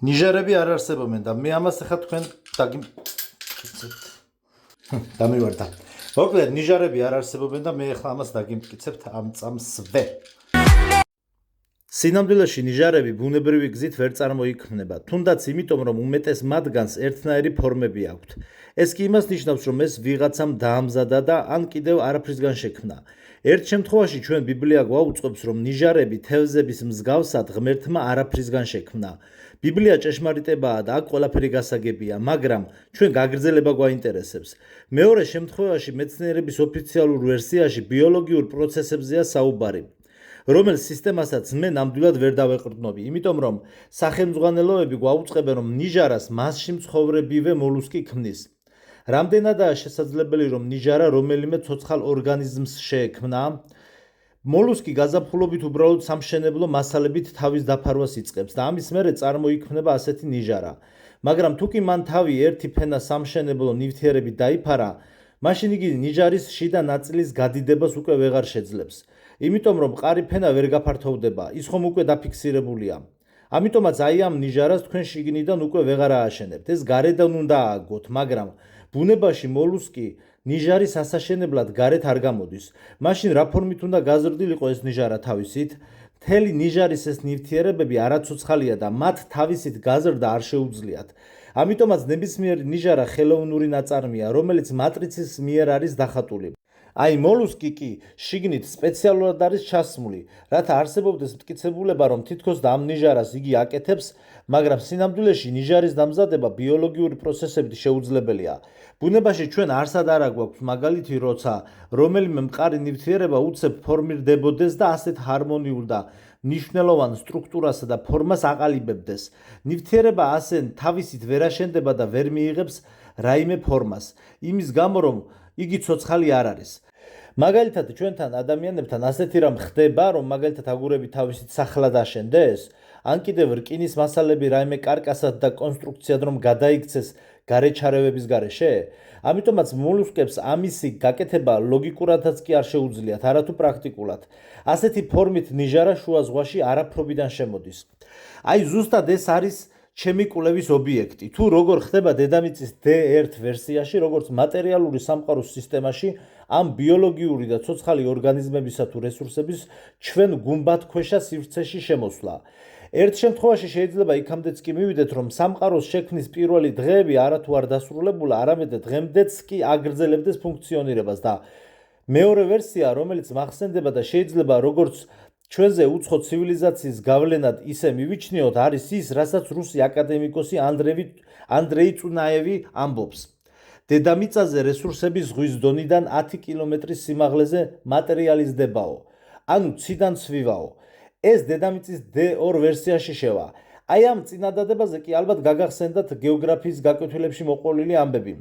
ნიჟარები არ არსებობენ და მე ამას ახლა თქვენ დამივარდა. მოკლედ ნიჟარები არ არსებობენ და მე ახლა ამას დაგიმტკიცებთ ამ წამსვე. სინამდვილეში ნიჟარები ბუნებრივი გზით ვერ წარმოიქმნება, თუნდაც იმიტომ, რომ უმეტეს მათგანს ერთნაირი ფორმები აქვთ. ეს კი იმას ნიშნავს, რომ ეს ვიღაცამ დაამზადა და ან კიდევ არაფრისგან შექმნა. ერთ შემთხვევაში ჩვენ ბიბლია გვაუწყობს, რომ ნიჟარები თევზების მსგავსად ღმერთმა არაფრისგან შექმნა. ბიბლია ჭეშმარიტებაა და აქ ყველაფერი გასაგებია, მაგრამ ჩვენ გაგრძელება გვაინტერესებს. მეორე შემთხვევაში მეცნიერების ოფიციალურ ვერსიაში ბიოლოგიურ პროცესებზეა საუბარი, რომელ სისტემასაც მე ნამდვილად ვერ დავეყრდნობი, იმიტომ რომ სახელმძღვანელოები გვაუწყებენ, რომ ნიჟარას მასში მცხოვრებივე მოლუსკი ქმნის. რამდენადაა შესაძლებელი, რომ ნიჟარა რომელიმე ცოცხალ ორგანიზმს შეექმნა? მოლუსკი გაზაფხულობით უბრალოდ სამშენებლო მასალებით თავის დაფარვას იწყებს და ამის მერე წარმოიქმნება ასეთი ნიჟარა. მაგრამ თუ კი მან თავი ერთი ფენა სამშენებლო ნივთიერებით დაიფარა, მაშინ იგი ნიჟარის შიდა ნაწილის გადიდებას უკვე ვეღარ შეძლებს. იმიტომ რომ მყარი ფენა ვერ გაფართოვდება, ის ხომ უკვე დაფიქსირებულია. ამიტომაც აი ამ ნიჟარას თქვენ შიგნიდან უკვე ვეღარ ააშენებთ. ეს გარედან უნდა ააგოთ, მაგრამ ბუნებაში მოლუსკი ნიჟარის ასაშენებლად გარეთ არ გამოდის. მაშინ რა ფორმით უნდა გაზრდილიყო ეს ნიჟარა თავისით? მთელი ნიჟარის ეს ნივთიერებები არაცოცხალია და მათ თავისით გაზრდა არ შეუძლიათ. ამიტომაც ნებისმიერი ნიჟარა ხელოვნური ნაწარმია, რომელიც მატრიცის მიერ არის დახატული. აი მოლუსკი კი შიგნით სპეციალურად არის ჩასმული, რათა არსებობდეს მტკიცებულება, რომ თითქოს და ამ ნიჟარას იგი აკეთებს, მაგრამ სინამდვილეში ნიჟარის დამზადება ბიოლოგიური პროცესებით შეუძლებელია. ბუნებაში ჩვენ არსად არა გვაქვს მაგალითი, როცა რომელიმე მყარი ნივთიერება უცებ ფორმირდებოდეს და ასეთ ჰარმონიულ და მნიშვნელოვან სტრუქტურასა და ფორმას აყალიბებდეს. ნივთიერება ასე თავისით ვერ აშენდება და ვერ მიიღებს რაიმე ფორმას, იმის გამო რომ იგი ცოცხალი არ არის. მაგალითად ჩვენთან ადამიანებთან ასეთი რამ ხდება, რომ მაგალითად აგურები თავისით სახლად აშენდეს, ან კიდევ რკინის მასალები რაიმე კარკასად და კონსტრუქციად რომ გადაიქცეს გარეჩარევების გარეშე. ამიტომაც მოლუსკებს ამისი გაკეთება ლოგიკურადაც კი არ შეუძლიათ, არათუ პრაქტიკულად. ასეთი ფორმით ნიჟარა შუა ზღვაში არაფრობიდან შემოდის. აი ზუსტად ეს არის ჩემი კვლევის ობიექტი. თუ როგორ ხდება დედამიწის D1 ვერსიაში, როგორც მატერიალური სამყაროს სისტემაში, ამ ბიოლოგიური და ცოცხალი ორგანიზმებისა თუ რესურსების ჩვენ გუმბათქვეშა სივრცეში შემოსვლა. ერთ შემთხვევაში შეიძლება იქამდეც კი მივიდეთ, რომ სამყაროს შექმნის პირველი დღეები არათუ არ დასრულებულა, არამედ დღემდეც კი აგრძელებდეს ფუნქციონირებას და მეორე ვერსია, რომელიც მახსენდება და შეიძლება როგორც ჩვენზე უცხო ცივილიზაციის გავლენად ისე მივიჩნიოთ, არის ის, რასაც რუსი აკადემიკოსი ანდრეი წუნაევი ამბობს. დედამიწაზე რესურსები ზღვის დონიდან 10 კილომეტრის სიმაღლეზე მატერიალიზდებაო, ანუ ციდან ცვივაო. ეს დედამიწის D2 ვერსიაში შევა. აი ამ წინადადებაზე კი ალბათ გაგახსენდათ გეოგრაფიის გაკვეთილებში მოყოლილი ამბები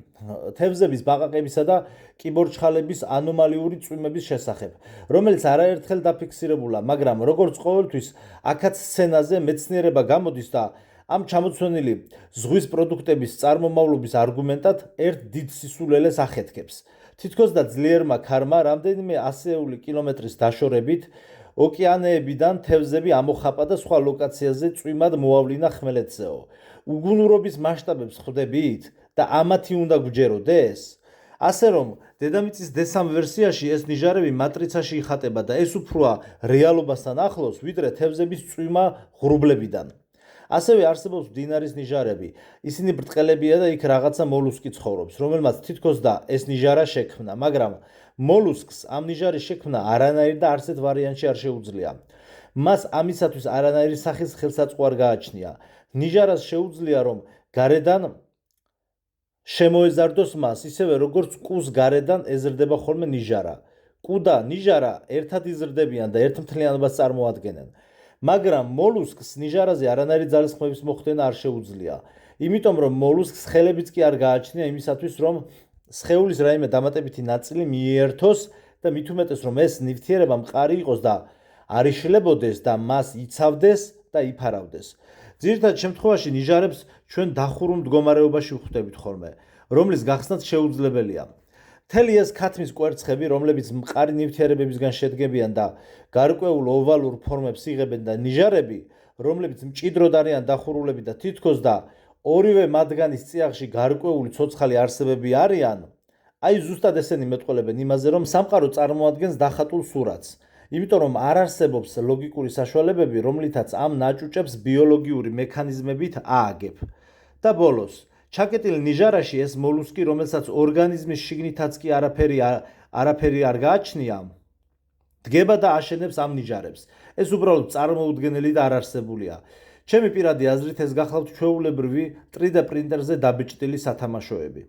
თევზების ბაყაყებისა და კიბორჩხალების ანომალიური წვიმების შესახებ, რომელიც არაერთხელ დაფიქსირებულა, მაგრამ როგორც ყოველთვის აქაც სცენაზე მეცნიერება გამოდის და ამ ჩამოცვენილი ზღვის პროდუქტების წარმომავლობის არგუმენტად ერთ დიდ სისულელეს ახეთქებს. თითქოს და ძლიერმა ქარმა რამდენიმე ასეული კილომეტრის დაშორებით ოკეანეებიდან თევზები ამოხაპა და სხვა ლოკაციაზე წვიმად მოავლინა ხმელეთზეო. უგუნურობის მასშტაბებს ხვდებით და ამათი უნდა გვჯეროდეს? ასე რომ დედამიწის D3 ვერსიაში ეს ნიჟარები მატრიცაში იხატება და ეს უფროა რეალობასთან ახლოს, ვიდრე თევზების წვიმა ღრუბლებიდან. ასევე არსებობს მდინარის ნიჟარები. ისინი ბრტყელებია და იქ რაღაცა მოლუსკი ცხოვრობს, რომელმაც თითქოს და ეს ნიჟარა შექმნა, მაგრამ მოლუსკს ამ ნიჟარის შექმნა არანაირ და არსეთ ვარიანტში არ შეუძლია. მას ამისათვის არანაირი სახის ხელსაწყო არ გააჩნია. ნიჟარას შეუძლია, რომ გარედან შემოეზარდოს მას, ისევე როგორც კუს გარედან ეზრდება ხოლმე ნიჟარა. კუ და ნიჟარა ერთად იზრდებიან და ერთ მთლიანობას წარმოადგენენ. მაგრამ მოლუსკს ნიჟარაზე არანაირი ძალისხმევის მოხდენა არ შეუძლია. იმიტომ რომ მოლუსკს ხელებიც კი არ გააჩნია იმისათვის, რომ სხეულის რაიმე დამატებითი ნაწილი მიერთოს და მით უმეტეს რომ ეს ნივთიერება მყარი იყოს და არ იშლებოდეს და მას იცავდეს და იფარავდეს. ძირითად შემთხვევაში ნიჟარებს ჩვენ დახურულ მდგომარეობაში ვხვდებით ხოლმე, რომლის გახსნაც შეუძლებელია. მთელი ეს ქათმის კვერცხები, რომლებიც მყარი ნივთიერებებისგან შედგებიან და გარკვეულ ოვალურ ფორმებს იღებენ და ნიჟარები, რომლებიც მჭიდროდ არიან დახურულები და თითქოს და ორივე მათგანის წიაღში გარკვეული ცოცხალი არსებები არიან, აი ზუსტად ესენი მეტყველებენ იმაზე, რომ სამყარო წარმოადგენს დახატულ სურათს. იმიტომ რომ არ არსებობს ლოგიკური საშუალებები, რომლითაც ამ ნაჭუჭებს ბიოლოგიური მექანიზმებით ააგებ. და ბოლოს, ჩაკეტილ ნიჟარაში ეს მოლუსკი, რომელსაც ორგანიზმის შიგნითაც კი არაფერი არ გააჩნია, დგება და აშენებს ამ ნიჟარებს. ეს უბრალოდ წარმოუდგენელი და არარსებულია. ჩემი პირადი აზრით ეს გახლავთ ჩვეულებრივი 3D პრინტერზე დაბეჭდილი სათამაშოები.